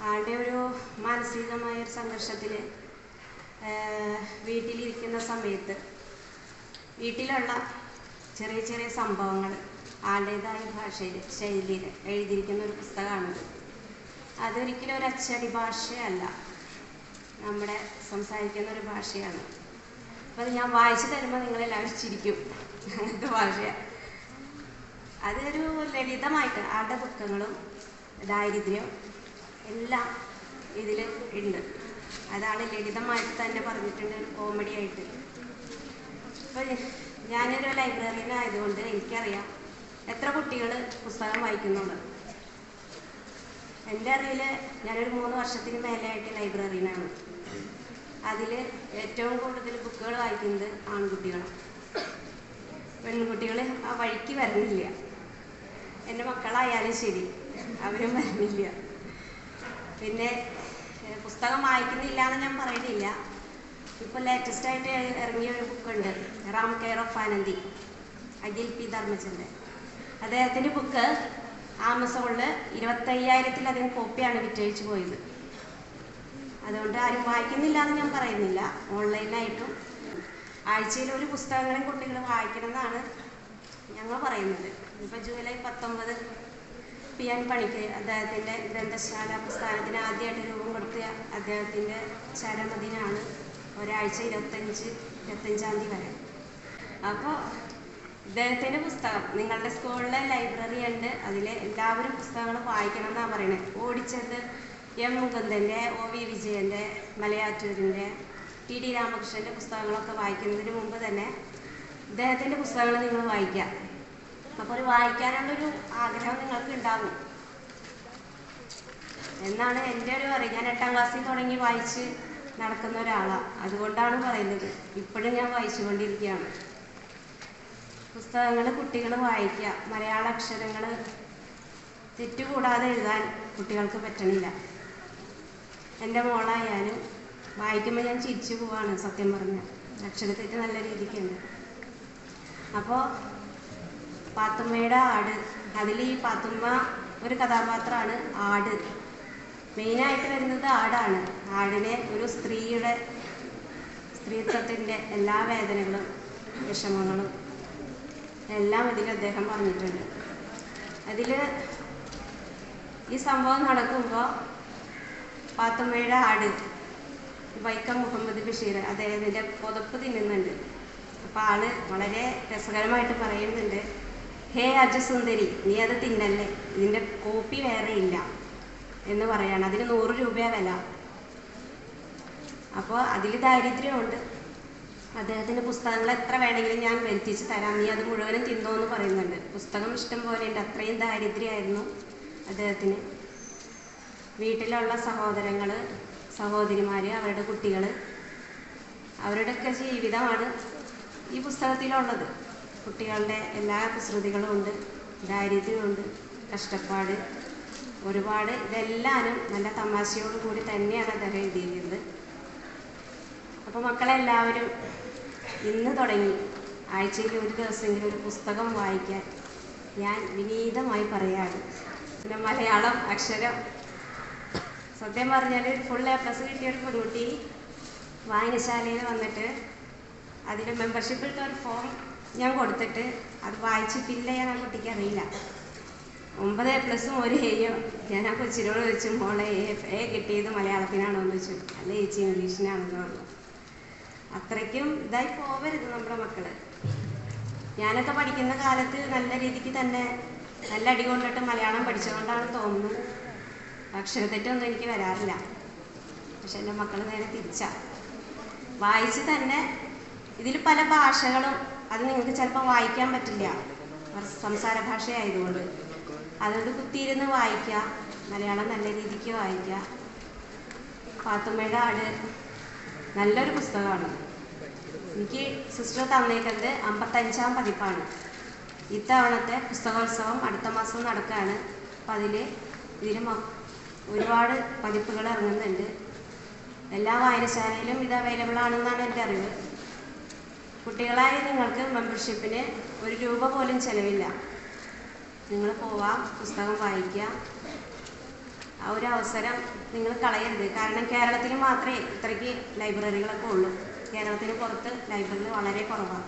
ആളുടെ ഒരു മാനസികമായ ഒരു സംഘർഷത്തിൽ വീട്ടിലിരിക്കുന്ന സമയത്ത് വീട്ടിലുള്ള ചെറിയ ചെറിയ സംഭവങ്ങൾ ആളുടേതായ ശൈലിയിൽ എഴുതിയിരിക്കുന്ന ഒരു പുസ്തകമാണിത്. അതൊരിക്കലും ഒരു അച്ചടി ഭാഷയല്ല, നമ്മുടെ സംസാരിക്കുന്ന ഒരു ഭാഷയാണ്. അപ്പോൾ അത് ഞാൻ വായിച്ചു തരുമ്പോൾ നിങ്ങളെല്ലാവരും ചിരിക്കും, അങ്ങനത്തെ ഭാഷയാണ്. അതൊരു ലളിതമായിട്ട് ആളുടെ ദുഃഖങ്ങളും ദാരിദ്ര്യവും എല്ലാം ഇതിൽ ഉണ്ട്. അതാണ് ലളിതമായിട്ട് തന്നെ പറഞ്ഞിട്ടുണ്ട്, ഒരു കോമഡി ആയിട്ട്. അപ്പോൾ ഞാനൊരു ലൈബ്രറിയൻ ആയതുകൊണ്ട് എനിക്കറിയാം എത്ര കുട്ടികൾ പുസ്തകം വായിക്കുന്നുണ്ട്. എൻ്റെ അറിവിൽ ഞാനൊരു 3 വർഷത്തിന് മേലെയായിട്ട് ലൈബ്രറിയനാണ്. അതിൽ ഏറ്റവും കൂടുതൽ ബുക്കുകൾ വായിക്കുന്നത് ആൺകുട്ടികളാണ്. പെൺകുട്ടികൾ ആ വഴിക്ക് വരുന്നില്ല. എൻ്റെ മക്കളായാലും ശരി, അവരും വരുന്നില്ല. പിന്നെ പുസ്തകം വായിക്കുന്നില്ല എന്ന് ഞാൻ പറയുന്നില്ല. ഇപ്പോൾ ലേറ്റസ്റ്റായിട്ട് ഇറങ്ങിയ ഒരു ബുക്കുണ്ട്, Ram care of Anandi, Akhil P Dharmachandran. അദ്ദേഹത്തിൻ്റെ ബുക്ക് ആമസോണിൽ 25,000-ലധികം കോപ്പിയാണ് വിറ്റഴിച്ചു പോയത്. അതുകൊണ്ട് ആരും വായിക്കുന്നില്ല എന്ന് ഞാൻ പറയുന്നില്ല. ഓൺലൈനായിട്ടും ആഴ്ചയിൽ ഒരു പുസ്തകങ്ങളും കുട്ടികൾ വായിക്കണം എന്നാണ് ഞങ്ങൾ പറയുന്നത്. ഇപ്പോൾ ജൂലൈ 19 PN പണിക്ക് അദ്ദേഹത്തിൻ്റെ ഗ്രന്ഥശാല പ്രസ്ഥാനത്തിന് ആദ്യമായിട്ട് രൂപം കൊടുത്ത അദ്ദേഹത്തിൻ്റെ ചരമദിനാണ്. ഒരാഴ്ച 25-25 വരെ. അപ്പോൾ ഇദ്ദേഹത്തിൻ്റെ പുസ്തകം നിങ്ങളുടെ സ്കൂളിലെ ലൈബ്രറി ഉണ്ട്, അതിലെ എല്ലാവരും പുസ്തകങ്ങൾ വായിക്കണം എന്നാണ് പറയുന്നത്. ഓടിച്ചത് M. മുകുന്ദൻ്റെ, OV വിജയൻ്റെ, മലയാറ്റൂരിൻ്റെ, TD രാമകൃഷ്ണൻ്റെ പുസ്തകങ്ങളൊക്കെ വായിക്കുന്നതിന് മുമ്പ് തന്നെ ഇദ്ദേഹത്തിൻ്റെ പുസ്തകങ്ങൾ നിങ്ങൾ വായിക്കാം. അപ്പോൾ ഒരു വായിക്കാനുള്ളൊരു ആഗ്രഹം നിങ്ങൾക്ക് ഉണ്ടാകും എന്നാണ് എൻ്റെ ഒരു അറിവ്. ഞാൻ 8ാം ക്ലാസ്സിൽ തുടങ്ങി വായിച്ച് നടക്കുന്ന ഒരാളാണ്. അതുകൊണ്ടാണ് പറയുന്നത്. ഇപ്പോഴും ഞാൻ വായിച്ചുകൊണ്ടിരിക്കുകയാണ്. പുസ്തകങ്ങൾ കുട്ടികൾ വായിക്കുക. മലയാള അക്ഷരങ്ങൾ തെറ്റുകൂടാതെ എഴുതാൻ കുട്ടികൾക്ക് പറ്റണില്ല. എൻ്റെ മോളായാലും വായിക്കുമ്പോൾ ഞാൻ ചിരിച്ചു പോവാണ്, സത്യം പറഞ്ഞാൽ. അക്ഷരത്തെറ്റ് നല്ല രീതിക്കുണ്ട്. അപ്പോൾ പാത്തുമ്മയുടെ ആട്, അതിൽ ഈ പാത്തുമ്മ ഒരു കഥാപാത്രമാണ്. ആട് മെയിനായിട്ട് വരുന്നത് ആടാണ്. ആടിനെ ഒരു സ്ത്രീത്വത്തിൻ്റെ എല്ലാ വേദനകളും വിഷമങ്ങളും എല്ലാം ഇതിൽ അദ്ദേഹം പറഞ്ഞിട്ടുണ്ട്. അതിൽ ഈ സംഭവം നടക്കുമ്പോൾ പാത്തുമ്മയുടെ ആട് വൈക്കം മുഹമ്മദ് ബഷീർ അദ്ദേഹത്തിൻ്റെ പുതപ്പ് തിന്നുന്നുണ്ട്. അപ്പോൾ ആള് വളരെ രസകരമായിട്ട് പറയുന്നുണ്ട്, ഹേ അജസുന്ദരി, നീ അത് തിന്നല്ലേ, ഇതിൻ്റെ കോപ്പി വേറെ ഇല്ല എന്ന് പറയാണ്. അതിന് 100 രൂപയാണ് വില. അപ്പോൾ അതിൽ ദാരിദ്ര്യമുണ്ട്. അദ്ദേഹത്തിൻ്റെ പുസ്തകങ്ങൾ എത്ര വേണമെങ്കിലും ഞാൻ വരുത്തിച്ച് തരാം, നീ അത് മുഴുവനും തിന്നോ എന്ന് പറയുന്നുണ്ട്. പുസ്തകം ഇഷ്ടം പോലെ ഉണ്ട്. അത്രയും ദാരിദ്ര്യമായിരുന്നു അദ്ദേഹത്തിന്. വീട്ടിലുള്ള സഹോദരങ്ങൾ, സഹോദരിമാർ, അവരുടെ കുട്ടികൾ, അവരുടെയൊക്കെ ജീവിതമാണ് ഈ പുസ്തകത്തിലുള്ളത്. കുട്ടികളുടെ എല്ലാ കുസൃതികളും ഉണ്ട്, ദാരിദ്ര്യമുണ്ട്, കഷ്ടപ്പാട് ഒരുപാട്. ഇതെല്ലാവരും നല്ല തമാശയോടു കൂടി തന്നെയാണ് അദ്ദേഹം എഴുതിയിരിക്കുന്നത്. അപ്പോൾ മക്കളെല്ലാവരും ഇന്ന് തുടങ്ങി ആഴ്ചയിൽ ഒരു ദിവസമെങ്കിലും ഒരു പുസ്തകം വായിക്കാൻ ഞാൻ വിനീതമായി പറയാറ്. പിന്നെ മലയാളം അക്ഷരം സത്യം പറഞ്ഞാൽ ഫുൾ A+ കിട്ടിയ ഒരു പെൺകുട്ടി വായനശാലയിൽ വന്നിട്ട് അതിൽ മെമ്പർഷിപ്പ് ഇട്ട ഒരു ഫോം ഞാൻ കൊടുത്തിട്ട് അത് വായിച്ച് ഫില്ല് ചെയ്യാൻ ആ കുട്ടിക്ക് അറിയില്ല. 9 A+ഉം 1 Aയും. ഞാൻ ആ കൊച്ചിനോട് ചോദിച്ചു, മോളെ എ കിട്ടിയത് മലയാളത്തിനാണോ എന്ന് ചോദിച്ചു. അല്ല ചേച്ചി, ഇംഗ്ലീഷിനാണെന്ന് പറഞ്ഞു. അത്രയ്ക്കും ഇതായി പോവരുത് നമ്മുടെ മക്കള്. ഞാനൊക്കെ പഠിക്കുന്ന കാലത്ത് നല്ല രീതിക്ക് തന്നെ നല്ല അടി കൊണ്ടിട്ട് മലയാളം പഠിച്ചുകൊണ്ടാണ് തോന്നുന്നു. അക്ഷരത്തെറ്റൊന്നും എനിക്ക് വരാറില്ല. പക്ഷെ എൻ്റെ മക്കൾ നേരെ തിരിച്ചാ. വായിച്ച് തന്നെ ഇതിൽ പല ഭാഷകളും അത് നിങ്ങൾക്ക് ചിലപ്പോൾ വായിക്കാൻ പറ്റില്ല, സംസാര ഭാഷയായതുകൊണ്ട്. അതുകൊണ്ട് കുത്തിയിരുന്ന് വായിക്കുക, മലയാളം നല്ല രീതിക്ക് വായിക്കുക. പാത്തുമ്മയുടെ ആട് നല്ലൊരു പുസ്തകമാണ്. എനിക്ക് സിസ്റ്റർ തന്നേക്കുന്നത് 55-ാം പതിപ്പാണ്. ഇത്തവണത്തെ പുസ്തകോത്സവം അടുത്ത മാസം നടക്കുകയാണ്. അപ്പം ഇതിൽ ഒരുപാട് പതിപ്പുകൾ ഇറങ്ങുന്നുണ്ട്. എല്ലാ വായനശാലയിലും ഇത് അവൈലബിൾ ആണെന്നാണ് എൻ്റെ അറിവ്. കുട്ടികളായ നിങ്ങൾക്ക് മെമ്പർഷിപ്പിന് 1 രൂപ പോലും ചിലവില്ല. നിങ്ങൾ പോവാം, പുസ്തകം വായിക്കുക. ആ ഒരു അവസരം നിങ്ങൾ കളയരുത്. കാരണം കേരളത്തിൽ മാത്രമേ ഇത്രയ്ക്ക് ലൈബ്രറികളൊക്കെ ഉള്ളൂ. കേരളത്തിന് പുറത്ത് ലൈബ്രറി വളരെ കുറവാണ്.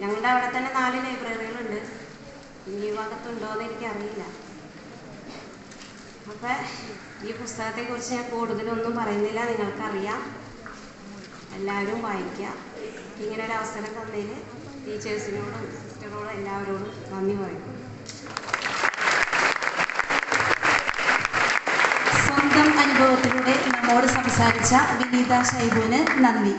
ഞങ്ങളുടെ അവിടെ തന്നെ 4 ലൈബ്രറികളുണ്ട്. ഇനി ഈ ഭാഗത്തുണ്ടോയെന്ന് എനിക്കറിയില്ല. അപ്പം ഈ പുസ്തകത്തെക്കുറിച്ച് ഞാൻ കൂടുതലൊന്നും പറയുന്നില്ല, നിങ്ങൾക്കറിയാം. എല്ലാവരും വായിക്കുക. ഇങ്ങനെ ഒരു അവസരം തന്നതിൽ ടീച്ചേഴ്സിനോടും സിസ്റ്ററോടും എല്ലാവരോടും നന്ദി പറയുന്നു. സ്വന്തം അനുഭവത്തിലൂടെ നമ്മോട് സംസാരിച്ച വിനീത ഷൈബുവിന് നന്ദി.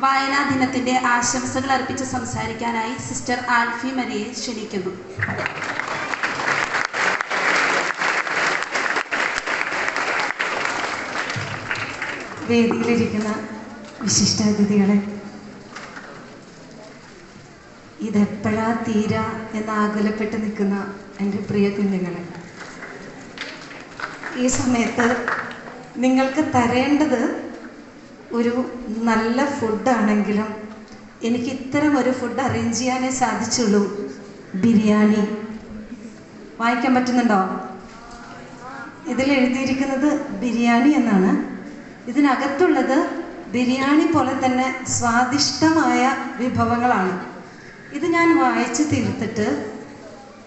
വായനാ ദിനത്തിൻ്റെ ആശംസകൾ അർപ്പിച്ച് സംസാരിക്കാനായി സിസ്റ്റർ ആൽഫി മരിയെ ക്ഷണിക്കുന്നു. വേദിയിലിരിക്കുന്ന വിശിഷ്ടാതിഥികളെ, ഇതെപ്പോഴാ തീരാ എന്നാകുലപ്പെട്ട് നിൽക്കുന്ന എൻ്റെ പ്രിയ കുഞ്ഞുങ്ങളെ, ഈ സമയത്ത് നിങ്ങൾക്ക് തരേണ്ടത് ഒരു നല്ല ഫുഡാണെങ്കിലും എനിക്ക് ഇത്തരം ഒരു ഫുഡ് അറേഞ്ച് ചെയ്യാനേ സാധിച്ചുള്ളൂ. ബിരിയാണി വായിക്കാൻ പറ്റുന്നുണ്ടോ? ഇതിൽ എഴുതിയിരിക്കുന്നത് ബിരിയാണി എന്നാണ്. ഇതിനകത്തുള്ളത് ബിരിയാണി പോലെ തന്നെ സ്വാദിഷ്ടമായ വിഭവങ്ങളാണ്. ഇത് ഞാൻ വായിച്ച് തീർത്തിട്ട്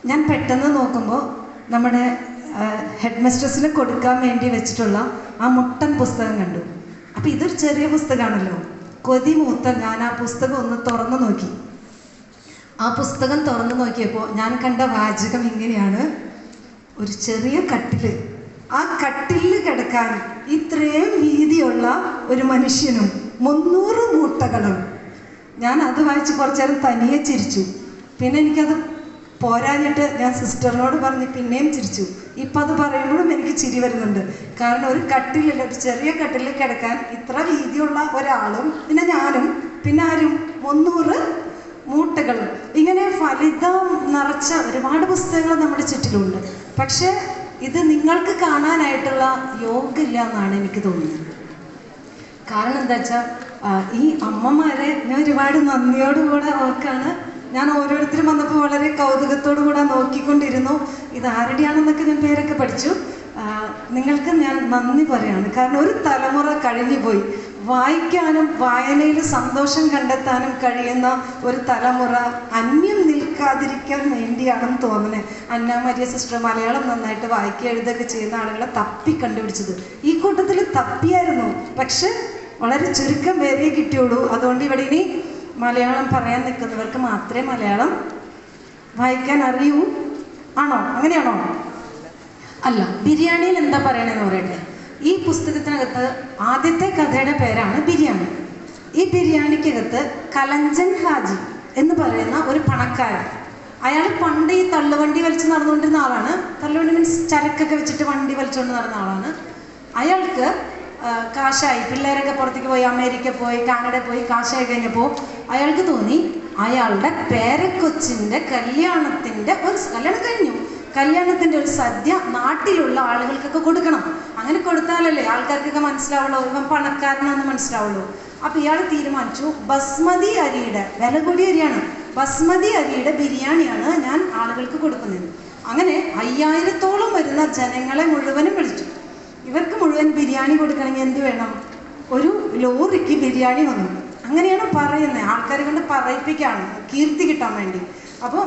ഞാൻ പെട്ടെന്ന് നോക്കുമ്പോൾ നമ്മുടെ ഹെഡ് മിസ്ട്രസിന് കൊടുക്കാൻ വേണ്ടി വെച്ചിട്ടുള്ള ആ മുട്ടൻ പുസ്തകം കണ്ടു. അപ്പോൾ ഇതൊരു ചെറിയ പുസ്തകമാണല്ലോ. കൊതി മൂത്ത ഞാൻ ആ പുസ്തകം ഒന്ന് തുറന്നു നോക്കി. ആ പുസ്തകം തുറന്നു നോക്കിയപ്പോൾ ഞാൻ കണ്ട വാചകം ഇങ്ങനെയാണ്: ഒരു ചെറിയ കട്ടിൽ, ആ കട്ടിലിൽ കിടക്കാൻ ഇത്രയും വീതിയുള്ള ഒരു മനുഷ്യനും 300 മൂട്ടകളും. ഞാൻ അത് വായിച്ച് കുറച്ചു നേരം തനിയെ ചിരിച്ചു. പിന്നെ എനിക്കത് പോരാഞ്ഞിട്ട് ഞാൻ സിസ്റ്ററിനോട് പറഞ്ഞ് പിന്നെയും ചിരിച്ചു. ഇപ്പം അത് പറയുമ്പോഴും എനിക്ക് ചിരി വരുന്നുണ്ട്. കാരണം ഒരു കട്ടിലിൽ, ഒരു ചെറിയ കട്ടിലിൽ കിടക്കാൻ ഇത്ര വീതിയുള്ള ഒരാളും പിന്നെ ഞാനും പിന്നെ ആരും 300 മൂട്ടകളും. ഇങ്ങനെ ഫലിതം നിറച്ച ഒരുപാട് പുസ്തകങ്ങൾ നമ്മുടെ ചുറ്റിലുണ്ട്. പക്ഷേ ഇത് നിങ്ങൾക്ക് കാണാനായിട്ടുള്ള യോഗ്യമില്ല എന്നാണ് എനിക്ക് തോന്നുന്നത്. കാരണം എന്താ വെച്ചാൽ ഈ അമ്മമാരെ ഞാൻ ഒരുപാട് നന്ദിയോടുകൂടെ ഓർക്കാണ്. ഞാൻ ഓരോരുത്തരും വന്നപ്പോൾ വളരെ കൗതുകത്തോടു കൂടെ നോക്കിക്കൊണ്ടിരുന്നു. ഇത് ആരുടെയാണെന്നൊക്കെ ഞാൻ പേരൊക്കെ പഠിച്ചു. നിങ്ങൾക്ക് ഞാൻ നന്ദി പറയാണ്. കാരണം ഒരു തലമുറ കഴിഞ്ഞു പോയി. വായിക്കാനും വായനയിൽ സന്തോഷം കണ്ടെത്താനും കഴിയുന്ന ഒരു തലമുറ അന്യം നിൽക്കാതിരിക്കാൻ വേണ്ടിയാണെന്ന് തോന്നുന്നത്. അന്ന മരിയ സിസ്റ്റർ മലയാളം നന്നായിട്ട് വായിക്കുക എഴുതുകയൊക്കെ ചെയ്യുന്ന ആളുകളെ തപ്പി കണ്ടുപിടിച്ചത്. ഈ കൂട്ടത്തിൽ തപ്പിയായിരുന്നു, പക്ഷെ വളരെ ചുരുക്കം പേരേ കിട്ടിയുള്ളൂ. അതുകൊണ്ട് ഇവിടെ ഇനി മലയാളം പറയാൻ നിൽക്കുന്നവർക്ക് മാത്രമേ മലയാളം വായിക്കാൻ അറിയൂ. ആണോ? അങ്ങനെയാണോ? അല്ല. ബിരിയാണിയിൽ എന്താ പറയണമെന്ന് പറയട്ടെ. ഈ പുസ്തകത്തിനകത്ത് ആദ്യത്തെ കഥയുടെ പേരാണ് ബിരിയാണി. ഈ ബിരിയാണിക്കകത്ത് കലഞ്ചൻ ഹാജി എന്ന് പറയുന്ന ഒരു പണക്കാരൻ, അയാൾ പണ്ട് ഈ തള്ളുവണ്ടി വലിച്ച് നടന്നുകൊണ്ടിരുന്ന ആളാണ്. തള്ളുവണ്ടി മീൻസ് ചരക്കൊക്കെ വെച്ചിട്ട് വണ്ടി വലിച്ചുകൊണ്ട് നടന്ന ആളാണ്. അയാൾക്ക് കാശായി, പിള്ളേരൊക്കെ പുറത്തേക്ക് പോയി, അമേരിക്ക പോയി, കാനഡ പോയി, കാശായി കഴിഞ്ഞപ്പോൾ അയാൾക്ക് തോന്നി അയാളുടെ പേരക്കൊച്ചിൻ്റെ കല്യാണത്തിൻ്റെ കല്യാണം കഴിഞ്ഞു, കല്യാണത്തിൻ്റെ ഒരു സദ്യ നാട്ടിലുള്ള ആളുകൾക്കൊക്കെ കൊടുക്കണം. അങ്ങനെ കൊടുത്താലല്ലേ ആൾക്കാർക്കൊക്കെ മനസ്സിലാവുള്ളൂ ഇവൻ പണക്കാരനാണെന്ന് മനസ്സിലാവുള്ളൂ. അപ്പോൾ ഇയാൾ തീരുമാനിച്ചു, ബസ്മതി അരിയുടെ, വില കൂടിയ അരിയാണ്, ബസ്മതി അരിയുടെ ബിരിയാണിയാണ് ഞാൻ ആളുകൾക്ക് കൊടുക്കുന്നത്. അങ്ങനെ 5000-ഓളം വരുന്ന ജനങ്ങളെ മുഴുവനും വിളിച്ചു. ഇവർക്ക് മുഴുവൻ ബിരിയാണി കൊടുക്കണമെങ്കിൽ എന്ത് വേണം? ഒരു ലോറിക്ക് ബിരിയാണി വന്നു. അങ്ങനെയാണ് പറയുന്നത്, ആൾക്കാരെ കൊണ്ട് പറയിപ്പിക്കുകയാണ് കീർത്തി കിട്ടാൻ വേണ്ടി. അപ്പോൾ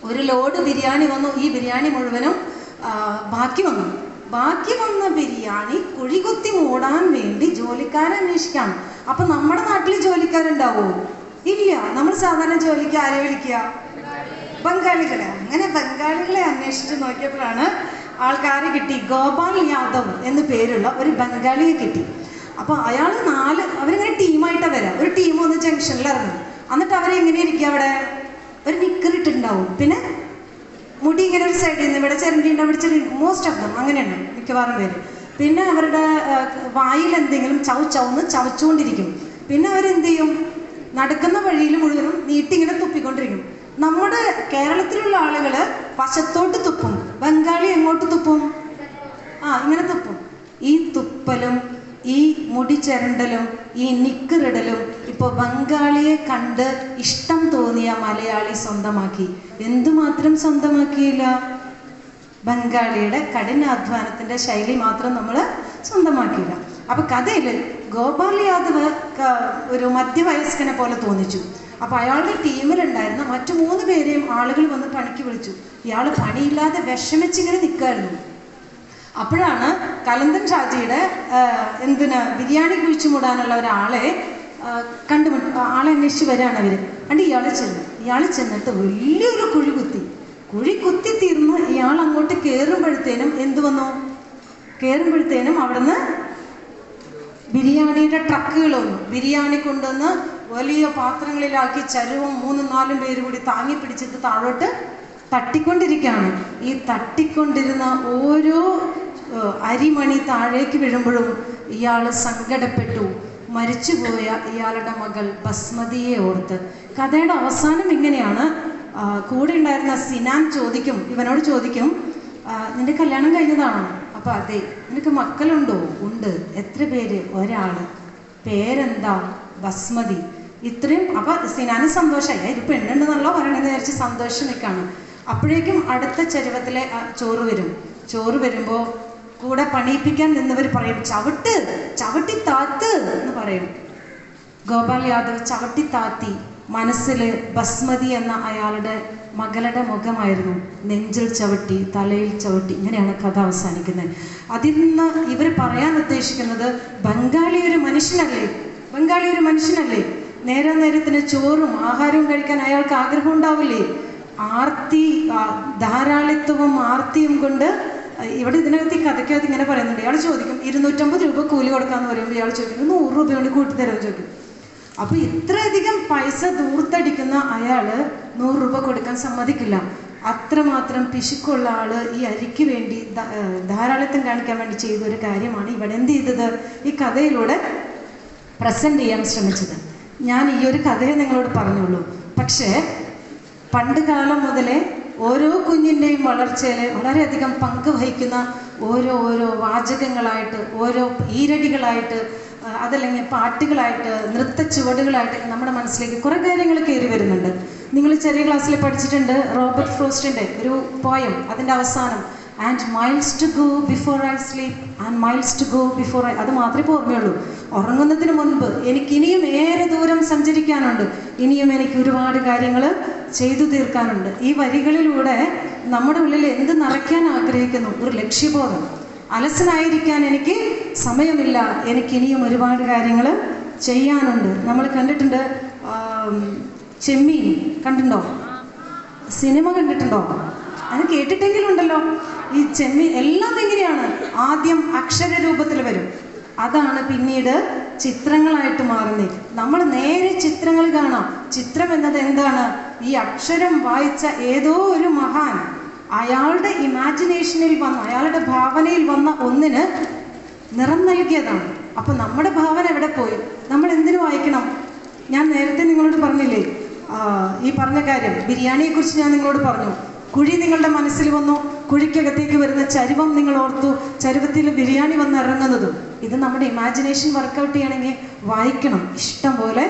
ഒരു ലോഡ് ബിരിയാണി വന്നു. ഈ ബിരിയാണി മുഴുവനും ബാക്കി വന്ന ബിരിയാണി കുഴികുത്തി മൂടാൻ വേണ്ടി ജോലിക്കാരെ അന്വേഷിക്കാം. അപ്പൊ നമ്മുടെ നാട്ടിൽ ജോലിക്കാരുണ്ടാവോ? ഇല്ല. നമ്മൾ സാധാരണ ജോലിക്ക് ആരെ വിളിക്കുക? ബംഗാളികളെ. അങ്ങനെ ബംഗാളികളെ അന്വേഷിച്ച് നോക്കിയപ്പോഴാണ് ആൾക്കാരെ കിട്ടി. ഗോപാൽ യാദവ് എന്ന് പേരുള്ള ഒരു ബംഗാളിയെ കിട്ടി. അപ്പോൾ അയാൾ അവരിങ്ങനെ ടീമായിട്ടാണ് വരാം. ഒരു ടീം ഒന്ന് ജംഗ്ഷനിൽ ഇറങ്ങും. എന്നിട്ട് അവരെങ്ങനെ ഇരിക്കുക? അവിടെ ഒരു നിക്കറിട്ടുണ്ടാവും. പിന്നെ മുടി ഇങ്ങനെ ഒരു സൈഡിൽ നിന്ന് ഇവിടെ ചിരണ്ടിയുണ്ടാവും, ഇവിടെ ചിരണ്ടി. മോസ്റ്റ് ഓഫ് ദം അങ്ങനെയാണ് മിക്കവാറും പേര്. പിന്നെ അവരുടെ വായിൽ എന്തെങ്കിലും ചവന്ന് ചവച്ചുകൊണ്ടിരിക്കും. പിന്നെ അവരെന്ത് ചെയ്യും? നടക്കുന്ന വഴിയിൽ മുഴുവനും നീട്ടിങ്ങനെ തുപ്പിക്കൊണ്ടിരിക്കും. നമ്മുടെ കേരളത്തിലുള്ള ആളുകൾ വശത്തോട്ട് തുപ്പും, ബംഗാളി എങ്ങോട്ട് തുപ്പും? ഇങ്ങനെ തുപ്പും. ഈ തുപ്പലും ഈ മുടി ചരണ്ടലും ഈ നിക്കറിടലും ഇപ്പോൾ ബംഗാളിയെ കണ്ട് ഇഷ്ടം തോന്നിയ മലയാളി സ്വന്തമാക്കി. എന്തുമാത്രം സ്വന്തമാക്കിയില്ല? ബംഗാളിയുടെ കഠിനാധ്വാനത്തിൻ്റെ ശൈലി മാത്രം നമ്മൾ സ്വന്തമാക്കിയില്ല. അപ്പോൾ കഥയിൽ ഗോപാൽ യാദവ് ഒരു മധ്യവയസ്കനെ പോലെ തോന്നിച്ചു. അപ്പോൾ അയാളുടെ ടീമിലുണ്ടായിരുന്ന മറ്റു 3 പേരെയും ആളുകൾ വന്ന് പണിക്ക് വിളിച്ചു. ഇയാൾ പണിയില്ലാതെ വിഷമിച്ചിങ്ങനെ നിൽക്കുമായിരുന്നു. അപ്പോഴാണ് കലന്തൻ ഷാജിയുടെ ബിരിയാണി കുഴിച്ചു മൂടാനുള്ള ഒരാളെ ആളെ അന്വേഷിച്ച് വരികയാണ് അവർ. അണ്ട് ഇയാൾ ചെന്നിട്ട് വലിയൊരു കുഴി കുത്തി തീർന്ന് ഇയാൾ അങ്ങോട്ട് കയറുമ്പോഴത്തേനും അവിടുന്ന് ബിരിയാണിയുടെ ട്രക്കുകൾ വന്നു. ബിരിയാണി കൊണ്ടുവന്ന് വലിയ പാത്രങ്ങളിലാക്കി ചരുവും 3-4 പേര് കൂടി താങ്ങി പിടിച്ചിട്ട് താഴോട്ട് തട്ടിക്കൊണ്ടിരിക്കുകയാണ്. ഈ തട്ടിക്കൊണ്ടിരുന്ന ഓരോ അരിമണി താഴേക്ക് വീഴുമ്പോഴും ഇയാൾ സങ്കടപ്പെട്ടു. മരിച്ചുപോയ ഇയാളുടെ മകൾ ബസ്മതിയെ ഓർത്ത്. കഥയുടെ അവസാനം ഇങ്ങനെയാണ്. കൂടെ ഉണ്ടായിരുന്ന സിനാൻ ഇവനോട് ചോദിക്കും, നിന്റെ കല്യാണം കഴിഞ്ഞതാണോ? അപ്പോൾ അതെ. നിനക്ക് മക്കളുണ്ടോ? ഉണ്ട്. എത്ര പേര്? ഒരാൾ. പേരെന്താ? ബസ്മതി. ഇത്രയും. അപ്പോൾ സിനാന് സന്തോഷമായി. ഇത് പെണ്ണുണ്ടെന്നല്ലോ പറയണെന്ന് വിചാരിച്ച് സന്തോഷം നിൽക്കാണ്. അപ്പോഴേക്കും അടുത്ത ചരുവത്തിലെ ചോറ് വരുമ്പോൾ കൂടെ പണിയിപ്പിക്കാൻ നിന്നവർ പറയും, ചവിട്ടി താത്ത് എന്ന് പറയും. ഗോപാൽ യാദവ് ചവിട്ടി താത്തി. മനസ്സിൽ ബസ്മതി എന്ന അയാളുടെ മകളുടെ മുഖമായിരുന്നു. നെഞ്ചിൽ ചവിട്ടി, തലയിൽ ചവിട്ടി. ഇങ്ങനെയാണ് കഥ അവസാനിക്കുന്നത്. അതിൽ നിന്ന് ഇവർ പറയാൻ ഉദ്ദേശിക്കുന്നത്, ബംഗാളി ഒരു മനുഷ്യനല്ലേ? നേരത്തിന് ചോറും ആഹാരവും കഴിക്കാൻ അയാൾക്ക് ആഗ്രഹം ഉണ്ടാവില്ലേ? ധാരാളിത്വവും ആർത്തിയും കൊണ്ട് ഇവിടെ ഇതിനകത്ത് ഈ കഥയ്ക്കകത്ത് ഇങ്ങനെ പറയുന്നുണ്ട്. ഇയാൾ ചോദിക്കും 250 രൂപ കൂലി കൊടുക്കാന്ന് പറയുമ്പോൾ ഇയാൾ ചോദിക്കും 100 രൂപ കൊണ്ട് കൂട്ടിത്തരുമെന്ന് ചോദിക്കും. അപ്പോൾ ഇത്രയധികം പൈസ ദൂർത്തടിക്കുന്ന അയാൾ 100 രൂപ കൊടുക്കാൻ സമ്മതിക്കില്ല. അത്രമാത്രം പിശുക്കുള്ള ആള് ഈ അരിക്ക് വേണ്ടി ധാരാളിത്തം കാണിക്കാൻ വേണ്ടി ചെയ്ത ഒരു കാര്യമാണ് ഇവിടെ എന്ത് ചെയ്തത്? ഈ കഥയിലൂടെ പ്രസന്റ് ചെയ്യാൻ ശ്രമിച്ചത്. ഞാൻ ഈ ഒരു കഥയെ നിങ്ങളോട് പറഞ്ഞുള്ളൂ. പക്ഷേ പണ്ട് കാലം മുതലേ ഓരോ കുഞ്ഞിൻ്റെയും വളർച്ചയിൽ വളരെയധികം പങ്ക് വഹിക്കുന്ന ഓരോ വാചകങ്ങളായിട്ട്, ഓരോ ഈരടികളായിട്ട്, അതല്ലെങ്കിൽ പാട്ടുകളായിട്ട്, നൃത്ത ചുവടുകളായിട്ട് നമ്മുടെ മനസ്സിലേക്ക് കുറേ കാര്യങ്ങൾ കയറി വരുന്നുണ്ട്. നിങ്ങൾ ചെറിയ ക്ലാസ്സിൽ പഠിച്ചിട്ടുണ്ട് റോബർട്ട് ഫ്രോസ്റ്റിൻ്റെ ഒരു പോയം. അതിൻ്റെ അവസാനം and miles to go before I sleep and miles to go before I. അത് മാത്രമേ ഓർമ്മയുള്ളൂ. ഉറങ്ങുന്നതിന് മുൻപ് എനിക്കിനിയും ഏറെ ദൂരം സഞ്ചരിക്കാനുണ്ട്, ഇനിയും എനിക്ക് ഒരുപാട് കാര്യങ്ങൾ ചെയ്തു തീർക്കാനുണ്ട്. ഈ വരികളിലൂടെ നമ്മുടെ ഉള്ളിൽ എന്ത് നിറയ്ക്കാൻ ആഗ്രഹിക്കുന്നു? ഒരു ലക്ഷ്യബോധം. അലസനായിരിക്കാൻ എനിക്ക് സമയമില്ല, എനിക്കിനിയും ഒരുപാട് കാര്യങ്ങൾ ചെയ്യാനുണ്ട്. നമ്മൾ കണ്ടിട്ടുണ്ട് ചെമ്മീൻ. കണ്ടിട്ടുണ്ടോ? സിനിമ കണ്ടിട്ടുണ്ടോ? അത് കേട്ടിട്ടെങ്കിലും ഉണ്ടല്ലോ. ഈ ചെമ്മീൻ എല്ലാം എങ്ങനെയാണ്? ആദ്യം അക്ഷരരൂപത്തിൽ വരും, അതാണ് പിന്നീട് ചിത്രങ്ങളായിട്ട് മാറുന്നത്. നമ്മൾ നേരെ ചിത്രങ്ങൾ കാണാം. ചിത്രം എന്നത് എന്താണ്? ഈ അക്ഷരം വായിച്ച ഏതോ ഒരു മഹാൻ അയാളുടെ ഇമാജിനേഷനിൽ വന്ന, അയാളുടെ ഭാവനയിൽ വന്ന ഒന്നിന് നിറം നൽകിയതാണ്. അപ്പൊ നമ്മുടെ ഭാവന എവിടെ പോയി? നമ്മൾ എന്തിനു വായിക്കണം? ഞാൻ നേരത്തെ നിങ്ങളോട് പറഞ്ഞില്ലേ ഈ പറഞ്ഞ കാര്യം, ബിരിയാണിയെ കുറിച്ച് ഞാൻ നിങ്ങളോട് പറഞ്ഞു. കുഴി നിങ്ങളുടെ മനസ്സിൽ വന്നു, കുഴിക്കകത്തേക്ക് വരുന്ന ചരുവം നിങ്ങൾ ഓർത്തു, ചരുവത്തിൽ ബിരിയാണി വന്ന് ഇറങ്ങുന്നതും. ഇത് നമ്മുടെ ഇമാജിനേഷൻ വർക്കൗട്ട് ചെയ്യണമെങ്കിൽ വായിക്കണം, ഇഷ്ടം പോലെ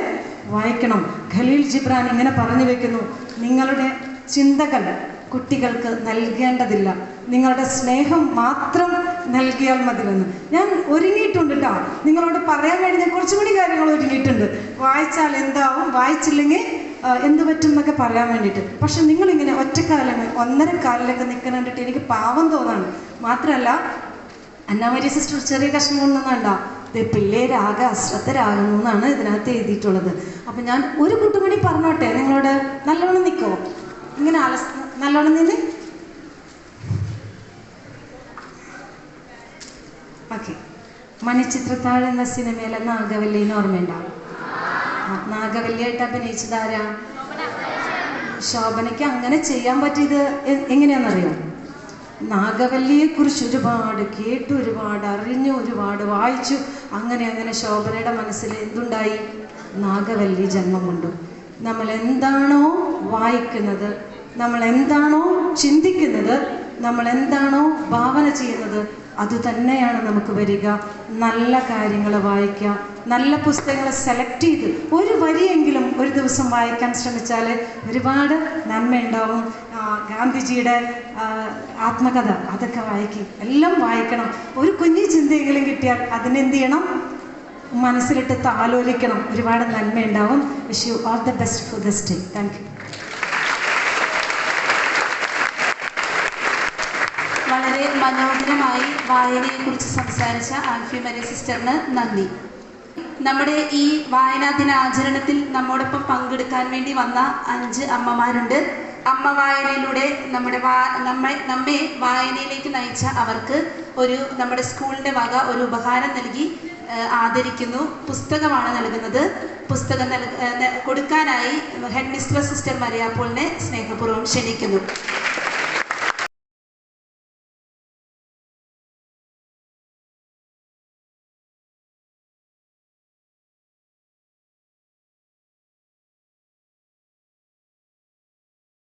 വായിക്കണം. ഖലീൽ ജിബ്രാൻ ഇങ്ങനെ പറഞ്ഞു വെക്കുന്നു, നിങ്ങളുടെ ചിന്തകൾ കുട്ടികൾക്ക് നൽകേണ്ടതില്ല, നിങ്ങളുടെ സ്നേഹം മാത്രം നൽകിയാൽ മതിയെന്ന്. ഞാൻ ഒരുങ്ങിയിട്ടുണ്ട് കേട്ടോ, നിങ്ങളോട് പറയാൻ വേണ്ടി ഞാൻ കുറച്ചും കൂടി കാര്യങ്ങൾ ഒരുങ്ങിയിട്ടുണ്ട്. വായിച്ചാൽ എന്താവും, വായിച്ചില്ലെങ്കിൽ എന്ത് പറ്റും എന്നൊക്കെ പറയാൻ വേണ്ടിയിട്ട്. പക്ഷെ നിങ്ങളിങ്ങനെ ഒറ്റക്കാലങ്ങൾ 1.5 കാലിലൊക്കെ നിൽക്കുന്ന കണ്ടിട്ട് എനിക്ക് പാവം തോന്നാണ്. മാത്രമല്ല അന്നാമരി സിസ്റ്റർ ചെറിയ കഷ്ണം കൊണ്ടുവന്നുണ്ടോ, പിള്ളേരാകെ അശ്രദ്ധരാകുന്നു എന്നാണ് ഇതിനകത്ത് എഴുതിയിട്ടുള്ളത്. അപ്പം ഞാൻ ഒരു കൂട്ടുമണി പറഞ്ഞോട്ടെ നിങ്ങളോട്, നല്ലോണം നിൽക്കുമോ? ഇങ്ങനെ നല്ലോണം നിന്ന്. ഓക്കെ. മണിച്ചിത്രത്താഴ് എന്ന സിനിമയിലെ നാഗവല്ലിന് ഓർമ്മയുണ്ടാവും. നാഗവല്ലിയായിട്ട് അഭിനയിച്ചതാരാ? ശോഭനയ്ക്ക്. അങ്ങനെ ചെയ്യാൻ പറ്റിയത് എങ്ങനെയാണെന്നറിയോ? നാഗവല്ലിയെക്കുറിച്ച് ഒരുപാട് കേട്ടു, ഒരുപാട് അറിഞ്ഞു, ഒരുപാട് വായിച്ചു. അങ്ങനെ ശോഭനയുടെ മനസ്സിൽ എന്തുണ്ടായി? നാഗവല്ലി ജന്മം കൊണ്ടു. നമ്മൾ എന്താണോ വായിക്കുന്നത്, നമ്മൾ എന്താണോ ചിന്തിക്കുന്നത്, നമ്മൾ എന്താണോ ഭാവന ചെയ്യുന്നത്, അതുതന്നെയാണ് നമുക്ക് വരിക. നല്ല കാര്യങ്ങൾ വായിക്കുക, നല്ല പുസ്തകങ്ങൾ സെലക്ട് ചെയ്ത് ഒരു വരിയെങ്കിലും ഒരു ദിവസം വായിക്കാൻ ശ്രമിച്ചാൽ ഒരുപാട് നന്മയുണ്ടാവും. ഗാന്ധിജിയുടെ ആത്മകഥ അതൊക്കെ വായിക്കും, എല്ലാം വായിക്കണം. ഒരു കുഞ്ഞു ചിന്തയെങ്കിലും കിട്ടിയാൽ അതിനെന്ത് ചെയ്യണം? മനസ്സിലിട്ട് താലോലിക്കണം. ഒരുപാട് നന്മയുണ്ടാവും. Wish you all the best for this day. Thank you. വളരെ മനോഹരമായി വായനയെക്കുറിച്ച് സംസാരിച്ച ആൽഫി മരിയ സിസ്റ്ററിന് നന്ദി. നമ്മുടെ ഈ വായനാ ദിനാചരണത്തിൽ നമ്മോടൊപ്പം പങ്കെടുക്കാൻ വേണ്ടി വന്ന 5 അമ്മമാരുണ്ട്. അമ്മ വായനയിലൂടെ നമ്മെ വായനയിലേക്ക് നയിച്ച അവർക്ക് നമ്മുടെ സ്കൂളിൻ്റെ വക ഒരു ഉപഹാരം നൽകി ആദരിക്കുന്നു. പുസ്തകമാണ് നൽകുന്നത്. പുസ്തകം കൊടുക്കാനായി ഹെഡ് മിസ്ട്രസ് സിസ്റ്റർ മരിയ പോളിനെ സ്നേഹപൂർവ്വം ക്ഷണിക്കുന്നു.